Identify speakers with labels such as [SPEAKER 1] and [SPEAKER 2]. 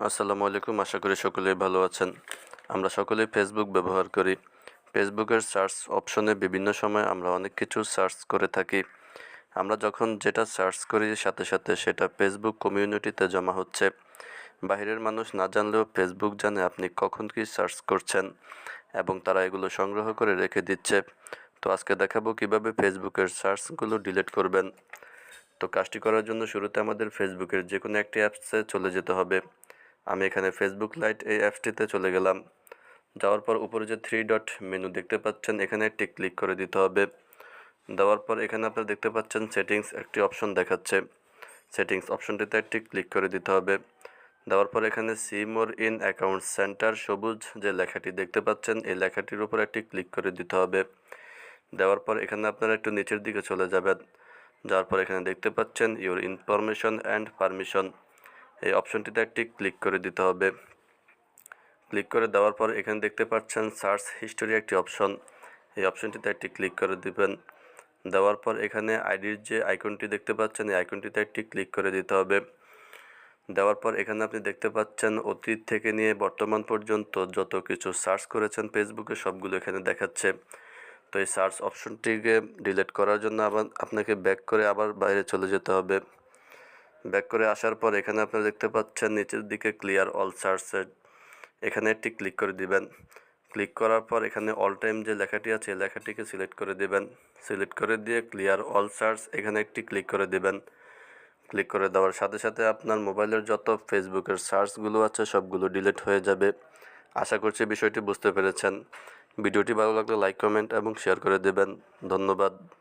[SPEAKER 1] আসসালামু আলাইকুম। আশা করি সকলেই ভালো আছেন। আমরা সকলেই ফেসবুক ব্যবহার করি। ফেসবুকের সার্চ অপশনে বিভিন্ন সময় আমরা অনেক কিছু সার্চ করে থাকি। আমরা যখন যেটা সার্চ করি সাথে সাথে সেটা ফেসবুক কমিউনিটিতে জমা হচ্ছে। বাহিরের মানুষ না জানলেও ফেসবুক জানে আপনি কখন কী সার্চ করছেন এবং তারা এগুলো সংগ্রহ করে রেখে দিচ্ছে। তো আজকে দেখাবো কিভাবে ফেসবুকের সার্চগুলো ডিলিট করবেন। তো কাজটি করার জন্য শুরুতে আমাদের ফেসবুকের যে কোনো একটি অ্যাপসে চলে যেতে হবে। আমি এখানে ফেসবুক লাইট এই অ্যাপসটিতে চলে গেলাম। যাওয়ার পর উপরে যে 3 ডট মেনু দেখতে পাচ্ছেন এখানে একটি ক্লিক করে দিতে হবে। দেওয়ার পর এখানে আপনারা দেখতে পাচ্ছেন সেটিংস একটি অপশন দেখাচ্ছে। সেটিংস অপশনটিতে একটি ক্লিক করে দিতে হবে। দেওয়ার পর এখানে see more in account centre সবুজ যে লেখাটি দেখতে পাচ্ছেন এই লেখাটির উপর একটি ক্লিক করে দিতে হবে। দেওয়ার পর এখানে আপনারা একটু নিচের দিকে চলে যাবেন। যাওয়ার পর এখানে দেখতে পাচ্ছেন ইউর ইনফরমেশন অ্যান্ড পারমিশন এই অপশনটিতে একটি ক্লিক করে দিতে হবে। ক্লিক করে দেওয়ার পর এখানে দেখতে পাচ্ছেন সার্চ হিস্টোরি একটি অপশন, এই অপশনটিতে একটি ক্লিক করে দিবেন। দেওয়ার পর এখানে আইডির যে আইকনটি দেখতে পাচ্ছেন এই আইকনটিতে একটি ক্লিক করে দিতে হবে। দেওয়ার পর এখানে আপনি দেখতে পাচ্ছেন অতীত থেকে নিয়ে বর্তমান পর্যন্ত যত কিছু সার্চ করেছেন ফেসবুকে সবগুলো এখানে দেখাচ্ছে। তো এই সার্চ অপশনটিকে ডিলিট করার জন্য আবার আপনাকে ব্যাক করে আবার বাইরে চলে যেতে হবে। ব্যাক করে আসার পর এখানে আপনারা দেখতে পাচ্ছেন নিচের দিকে ক্লিয়ার অল সার্চের এখানে একটি ক্লিক করে দিবেন। ক্লিক করার পর এখানে অল টাইম যে লেখাটি আছে এই লেখাটিকে সিলেক্ট করে দিবেন। সিলেক্ট করে দিয়ে ক্লিয়ার অল সার্চ এখানে একটি ক্লিক করে দিবেন। ক্লিক করে দেওয়ার সাথে সাথে আপনার মোবাইলের যত ফেসবুকের সার্চগুলো আছে সবগুলো ডিলিট হয়ে যাবে। আশা করছি বিষয়টি বুঝতে পেরেছেন। ভিডিওটি ভালো লাগলে লাইক কমেন্ট এবং শেয়ার করে দেবেন। ধন্যবাদ।